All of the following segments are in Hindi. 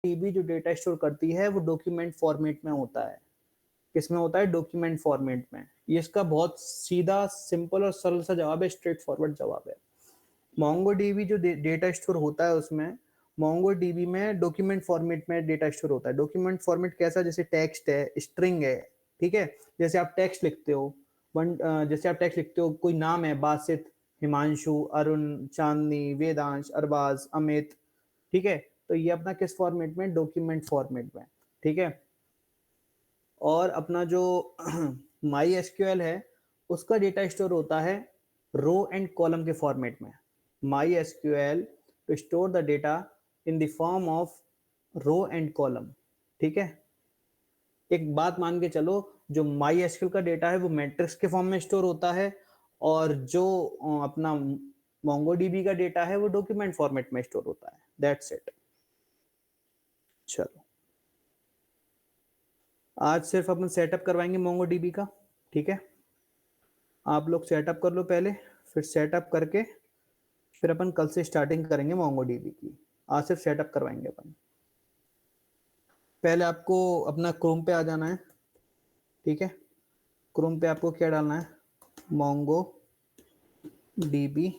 डीबी जो डेटा स्टोर करती है वो डॉक्यूमेंट फॉर्मेट में होता है। किसमें होता है? डॉक्यूमेंट फॉर्मेट में। ये इसका बहुत सीधा, सिंपल और सरल सा जवाब है, स्ट्रेट फॉरवर्ड जवाब है। मोंगोडीबी जो डेटा स्टोर होता है उसमें, मोंगोडीबी में डॉक्यूमेंट फॉर्मेट में डेटा स्टोर होता है। डॉक्यूमेंट फॉर्मेट कैसा? जैसे टेक्स्ट है, स्ट्रिंग है, ठीक है। जैसे आप टेक्स्ट लिखते हो, जैसे आप टेक्स्ट लिखते हो, कोई नाम है, बासित, हिमांशु, अरुण, चांदनी, वेदांश, अरबाज, अमित, ठीक है। तो ये अपना किस फॉर्मेट में? डॉक्यूमेंट फॉर्मेट में, ठीक है। और अपना जो माई एसक्यूएल है उसका डेटा स्टोर होता है रो एंड कॉलम के फॉर्मेट में। My SQL to store the data in the form of row and column, ठीक है। एक बात मान के चलो, जो माई एसक्यूएल का डेटा है वो मैट्रिक्स के फॉर्म में स्टोर होता है, और जो अपना मोंगोडीबी का डेटा है वो डॉक्यूमेंट फॉर्मेट में स्टोर होता है। That's it. चलो, आज सिर्फ अपन सेटअप करवाएंगे मोंगोडीबी का, ठीक है। आप लोग सेटअप कर लो पहले, फिर सेटअप करके फिर अपन कल से स्टार्टिंग करेंगे मोंगोडीबी की। आज सिर्फ सेटअप करवाएंगे अपन। पहले आपको अपना क्रोम पे आ जाना है, ठीक है। क्रोम पे आपको क्या डालना है? मोंगो डीबी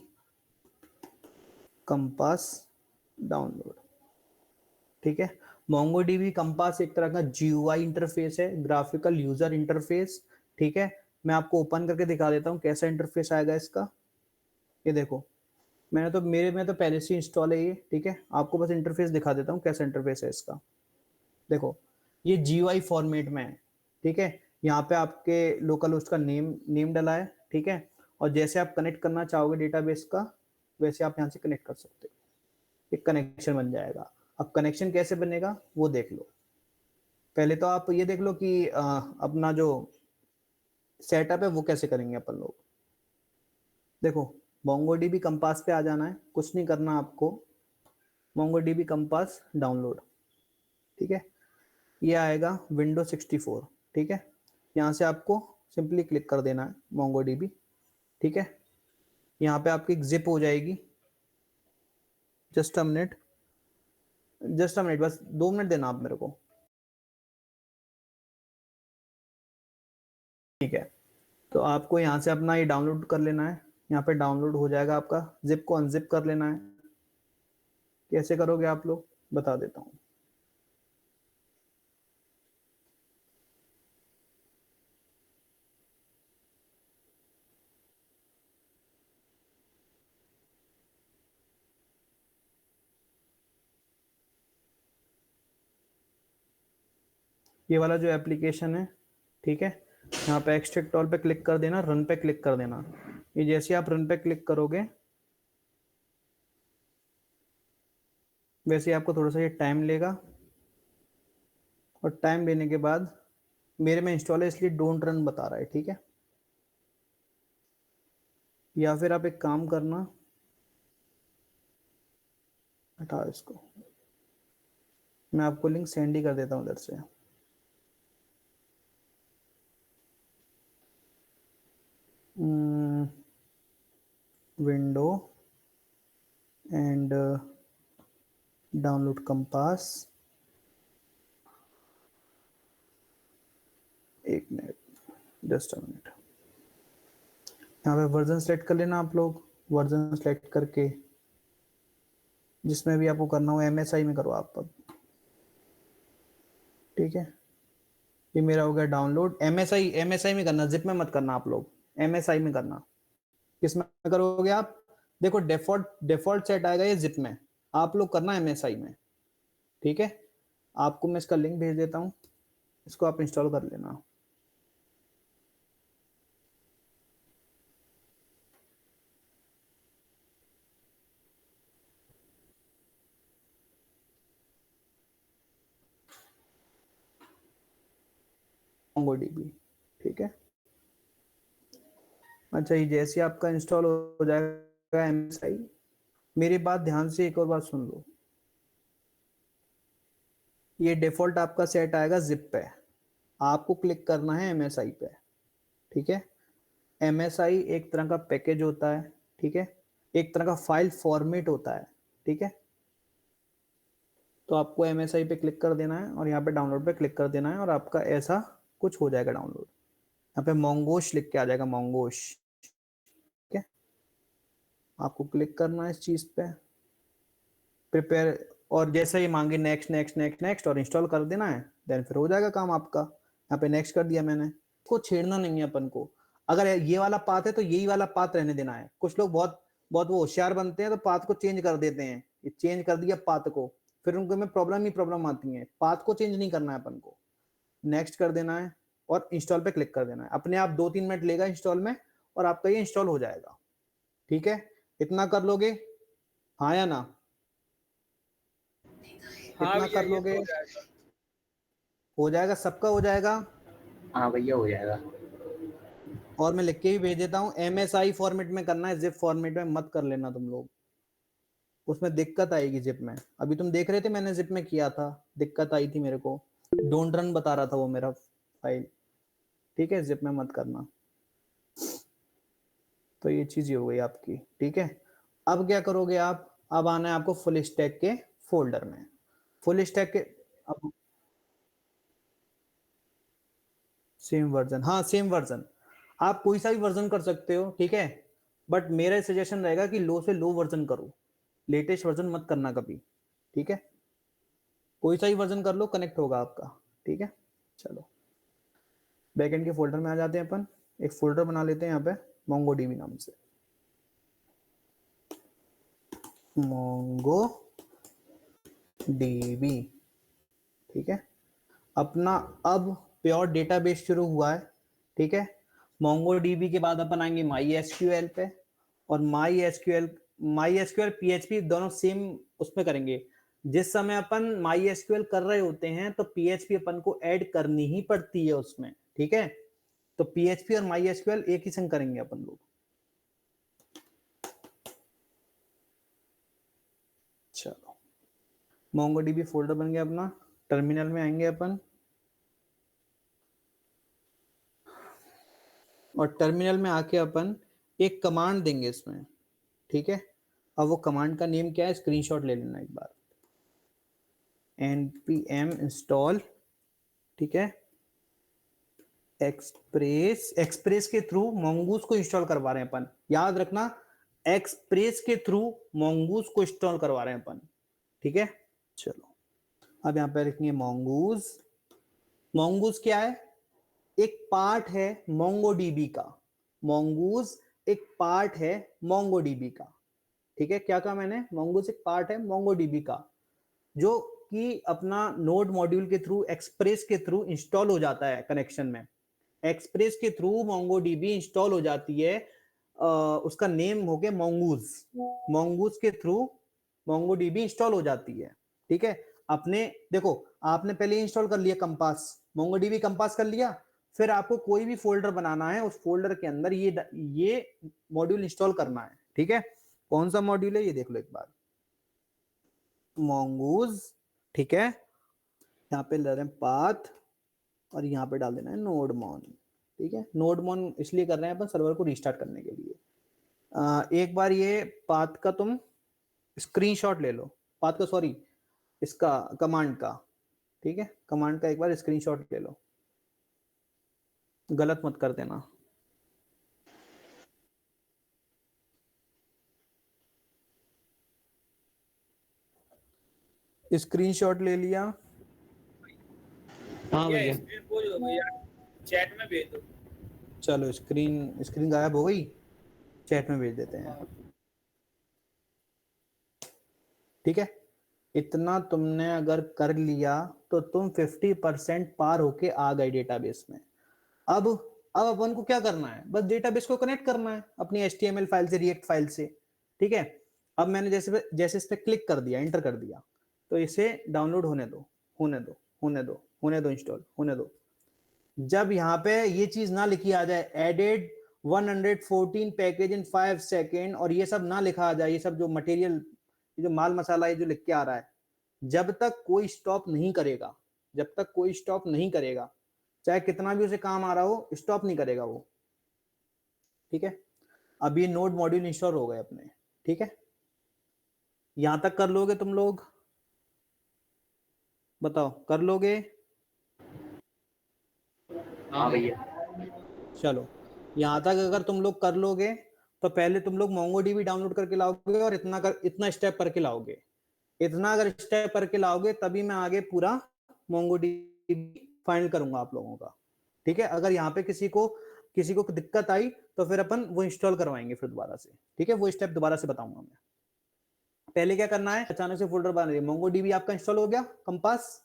कंपास डाउनलोड, ठीक है। मोंगो डीबी कंपास एक तरह का जीयूआई इंटरफेस है, ग्राफिकल यूजर इंटरफेस, ठीक है। मैं आपको ओपन करके दिखा देता हूँ कैसा इंटरफेस आएगा इसका। ये देखो, मैंने तो मेरे में तो पहले से इंस्टॉल है ये, ठीक है। आपको बस इंटरफेस दिखा देता हूँ कैसा इंटरफेस है इसका। देखो, ये जीयूआई फॉर्मेट में है, ठीक है। यहाँ पे आपके लोकल होस्ट का नेम डला है, ठीक है। और जैसे आप कनेक्ट करना चाहोगे डेटाबेस का, वैसे आप यहाँ से कनेक्ट कर सकते हो। एक कनेक्शन बन जाएगा। अब कनेक्शन कैसे बनेगा वो देख लो। पहले तो आप ये देख लो कि अपना जो सेटअप है वो कैसे करेंगे अपन लोग। देखो, मोंगोडीबी कंपास पे आ जाना है, कुछ नहीं करना आपको। मोंगोडीबी कंपास डाउनलोड, ठीक है। ये आएगा विंडो 64, ठीक है। यहाँ से आपको सिंपली क्लिक कर देना है मोंगोडीबी, ठीक है। यहाँ पे आपकी एक जिप हो जाएगी। Just a minute, just a minute, बस 2 मिनट देना आप मेरे को, ठीक है। तो आपको यहाँ से अपना ये डाउनलोड कर लेना है। यहाँ पे डाउनलोड हो जाएगा आपका। जिप को अनजिप कर लेना है। कैसे करोगे आप लोग, बता देता हूँ। ये वाला जो एप्लीकेशन है, ठीक है, यहाँ पे एक्सट्रैक्ट ऑल पे क्लिक कर देना, रन पे क्लिक कर देना। ये जैसे आप रन पे क्लिक करोगे वैसे ही आपको थोड़ा सा ये टाइम लेगा, और टाइम लेने के बाद मेरे में इंस्टॉल है इसलिए डोंट रन बता रहा है, ठीक है। या फिर आप एक काम करना, हटाओ इसको, मैं आपको लिंक सेंड ही कर देता हूँ उधर से। विंडो एंड डाउनलोड कंपास, एक मिनट, जस्ट अ मिनट। यहाँ पे वर्जन सेलेक्ट कर लेना आप लोग। वर्जन सेलेक्ट करके जिसमें भी आपको करना हो, एमएसआई में करो आप अब, ठीक है। ये मेरा हो गया डाउनलोड। एमएसआई, एमएसआई में करना, जिप में मत करना आप लोग, एमएसआई में करना। किसमें करोगे आप? देखो, डिफॉल्ट डिफॉल्ट सेट आएगा ये जिप में, आप लोग करना एमएसआई में, ठीक है। आपको मैं इसका लिंक भेज देता हूँ, इसको आप इंस्टॉल कर लेना। मोंगोडीबी, ठीक है। अच्छा, ये जैसे आपका इंस्टॉल हो जाएगा एमएसआई, मेरी बात ध्यान से एक और बात सुन लो। ये डिफॉल्ट आपका सेट आएगा जिप पे, आपको क्लिक करना है एमएसआई पे, ठीक है। एमएसआई एक तरह का पैकेज होता है, ठीक है। एक तरह का फाइल फॉर्मेट होता है, ठीक है। तो आपको MSI पे क्लिक कर देना है और यहाँ पे डाउनलोड पे क्लिक कर देना है और आपका ऐसा कुछ हो जाएगा डाउनलोड। यहाँ पे मोंगोश लिख के आ जाएगा, मोंगोश। ठीक है, आपको क्लिक करना है इस चीज पे, प्रिपेयर, और जैसे ही मांगे नेक्स्ट नेक्स्ट नेक्स्ट नेक्स्ट और इंस्टॉल कर देना है, देन फिर हो जाएगा काम आपका। यहाँ पे नेक्स्ट कर दिया मैंने, इसको छेड़ना नहीं है अपन को। अगर ये वाला पाथ है तो यही वाला पाथ रहने देना है। कुछ लोग बहुत बहुत वो होशियार बनते हैं तो पाथ को चेंज कर देते हैं, ये चेंज कर दिया पाथ को, फिर उनको में प्रॉब्लम ही प्रॉब्लम आती है। पाथ को चेंज नहीं करना है अपन को, नेक्स्ट कर देना है और इंस्टॉल पे क्लिक कर देना है। अपने आप 2-3 मिनट लेगा इंस्टॉल में और आपका ये इंस्टॉल हो जाएगा। ठीक है, इतना कर लोगे, हाँ या ना? हाँ इतना भैया कर ये तो लोगे, हो जाएगा। हो जाएगा, सबका हो जाएगा। हाँ भैया हो जाएगा। और मैं लिख के भी भेज देता हूँ, MSI फॉर्मेट में करना है, जिप फॉर्मेट में मत कर लेना तुम लोग, उसमें दिक्कत आएगी जिप में। अभी तुम देख रहे थे मैंने जिप में किया था, दिक्कत आई थी मेरे को, डोंट रन बता रहा था वो मेरा फाइल। ठीक है, जिप में मत करना। तो ये चीज ही हो गई आपकी। ठीक है, अब क्या करोगे आप, अब आना है आपको फुल स्टैक के फोल्डर में। फुल स्टैक के, अब सेम वर्जन, हाँ सेम वर्जन, आप कोई सा भी वर्जन कर सकते हो। ठीक है, बट मेरा सजेशन रहेगा कि लो से लो वर्जन करो, लेटेस्ट वर्जन मत करना कभी। ठीक है, कोई सा ही वर्जन कर लो, कनेक्ट होगा आपका। ठीक है, चलो बैकएंड के फोल्डर में आ जाते हैं अपन। एक फोल्डर बना लेते हैं यहाँ पे मोंगोडीबी नाम से, मोंगो डीबी। ठीक है, अपना अब प्योर डेटाबेस शुरू हुआ है। ठीक है, मोंगो डीबी के बाद अपन आएंगे माई एसक्यूएल पे, और माई एसक्यूएल पीएचपी दोनों सेम उसमें करेंगे। जिस समय अपन माई एसक्यूएल कर रहे होते हैं तो पीएचपी अपन को ऐड करनी ही पड़ती है उसमें। ठीक है, तो पीएचपी और माई एसक्यूएल एक ही संग करेंगे अपन लोग। चलो, मोंगोडीबी फोल्डर बन गया अपना, टर्मिनल में आएंगे अपन, और टर्मिनल में आके अपन एक कमांड देंगे इसमें। ठीक है, अब वो कमांड का नेम क्या है, स्क्रीनशॉट ले लेना एक बार, npm इंस्टॉल। ठीक है, एक्सप्रेस के थ्रू मोंगूस को इंस्टॉल करवा रहे हैं अपन, याद रखना, एक्सप्रेस के थ्रू मोंगूस को इंस्टॉल करवा रहे हैं अपन। ठीक है, चलो अब यहां पे लिखेंगे मोंगूस। मोंगूस क्या है, एक पार्ट है मोंगोडीबी का। मोंगूस एक पार्ट है मोंगोडीबी का। ठीक है, क्या कहा मैंने, मोंगूस एक पार्ट है मोंगोडीबी का, जो कि अपना नोड मॉड्यूल के थ्रू, एक्सप्रेस के थ्रू इंस्टॉल हो जाता है कनेक्शन में। एक्सप्रेस के थ्रू मोंगोडीबी इंस्टॉल हो जाती है, उसका नेम हो गया मोंगूस। मोंगूस के थ्रू मोंगोडीबी इंस्टॉल हो जाती है। ठीक है, अपने देखो, आपने पहले इंस्टॉल कर लिया कंपास, मोंगोडीबी कंपास कर लिया, फिर आपको कोई भी फोल्डर बनाना है, उस फोल्डर के अंदर ये मॉड्यूल इंस्टॉल करना है। ठीक है, कौन सा मॉड्यूल है ये देख लो एक बार, मोंगूज। ठीक है, यहाँ पे ले रहे हैं पाथ और यहाँ पे डाल देना है नोडमॉन। ठीक है, नोडमॉन इसलिए कर रहे हैं अपन सर्वर को रीस्टार्ट करने के लिए। एक बार ये पाथ का तुम स्क्रीनशॉट ले लो, पाथ का सॉरी, इसका कमांड का। ठीक है, कमांड का एक बार स्क्रीनशॉट ले लो, गलत मत कर देना। स्क्रीनशॉट ले लिया? हाँ भैया भैया, स्क्रीन खोल दो भैया, चैट में भेज दो। चलो स्क्रीन स्क्रीन गायब हो गई, चैट में भेज देते हैं। हाँ। ठीक है, इतना तुमने अगर कर लिया तो तुम 50% पार होके आ गए डेटाबेस में। अब अब अपन को क्या करना है, बस डेटाबेस को कनेक्ट करना है अपनी HTML फाइल से, रिएक्ट फाइल से। ठीक है, अब मैंने जैसे जैसे इस पर क्लिक कर दिया, एंटर कर दिया, तो इसे डाउनलोड होने दो, होने दो, होने दो, होने दो, इंस्टॉल होने दो। जब यहाँ पे ये चीज ना लिखी आ जाए, एडेड 114 पैकेज इन 5 सेकेंड, और ये सब ना लिखा आ जाए, ये सब जो मटेरियल, ये जो माल मसाला ये जो लिख के आ रहा है, जब तक कोई स्टॉप नहीं करेगा, जब तक कोई स्टॉप नहीं करेगा, चाहे कितना भी उसे काम आ रहा हो, स्टॉप नहीं करेगा वो। ठीक है, अब ये नोड मॉड्यूल इंस्टॉल हो गए अपने। ठीक है, यहां तक कर लोगे तुम लोग? बताओ कर लोगे? हाँ भैया। चलो, यहाँ तक अगर तुम लोग कर लोगे तो पहले तुम लोग MongoDB डाउनलोड करके लाओगे और इतना स्टेप करके लाओगे। इतना अगर स्टेप करके लाओगे तभी मैं आगे पूरा MongoDB फाइनल करूंगा आप लोगों का। ठीक है, अगर यहाँ पे किसी को दिक्कत आई तो फिर अपन वो इंस्टॉल करवाएंगे फिर दोबारा से। ठीक है, वो स्टेप दोबारा से बताऊंगा मैं। पहले क्या करना है, अचानक से फोल्डर बना लिया, MongoDB आपका इंस्टॉल हो गया कंपास,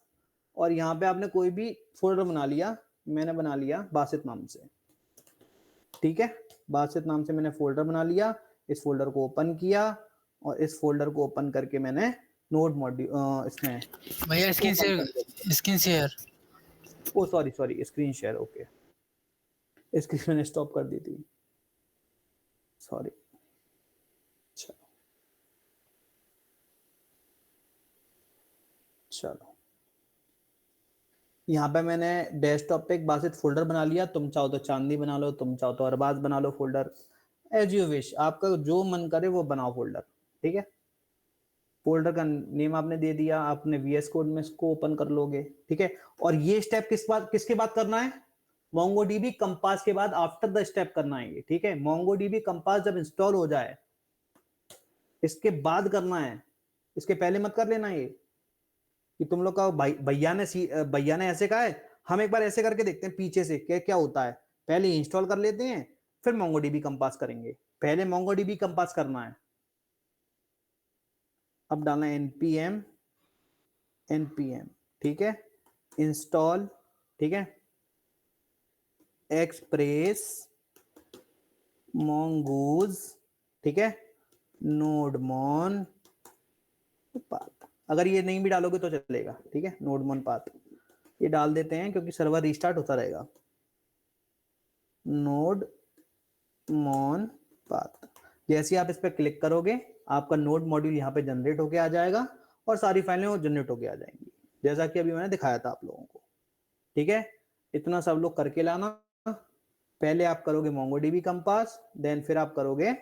और यहाँ पे आपने कोई भी फोल्डर बना लिया। मैंने बना लिया बासित नाम से। ठीक है, बासित नाम से मैंने फोल्डर बना लिया। इस फोल्डर को ओपन किया और इस फोल्डर को ओपन करके मैंने नोड मॉड्यूल इसमें भैया इसको ओपन कर दिया। Screen share. Oh sorry, screen share, okay, screen मैंने स्टॉप कर दी थी, सॉरी। चलो, यहाँ पे मैंने डेस्कटॉप पे एक बासित फोल्डर बना लिया। तुम चाहो तो चांदनी बना लो, तुम चाहो तो अरबाज बना लो फोल्डर, एज यू विश, आपका जो मन करे वो बनाओ फोल्डर। ठीक है, फोल्डर का नेम आपने दे दिया, आपने VS कोड में इसको ओपन कर लोगे। ठीक है, और ये स्टेप किसके बाद करना है? MongoDB कंपास के बाद, आफ्टर द स्टेप करना है ये। ठीक है, MongoDB कंपास जब इंस्टॉल हो जाए इसके बाद करना है, इसके पहले मत कर लेना ये कि तुम लोग का भैया ने ऐसे कहा है। हम एक बार ऐसे करके देखते हैं पीछे से क्या क्या होता है। पहले इंस्टॉल कर लेते हैं, फिर MongoDB कंपास करेंगे। पहले MongoDB कंपास करना है। अब डालना है npm, ठीक है, इंस्टॉल, ठीक है, एक्सप्रेस mongoose, ठीक है, nodemon path। अगर ये नहीं भी डालोगे तो चलेगा। ठीक है, nodemon path ये डाल देते हैं क्योंकि सर्वर रिस्टार्ट होता रहेगा। nodemon path, जैसे आप इस पर क्लिक करोगे आपका नोड मॉड्यूल यहाँ पे जनरेट होके आ जाएगा और सारी फाइलें वो जनरेट होके आ जाएंगी, जैसा कि अभी मैंने दिखाया था आप लोगों को। ठीक है, इतना सब लोग करके लाना। पहले आप करोगे MongoDB कंपास, देन फिर आप करोगे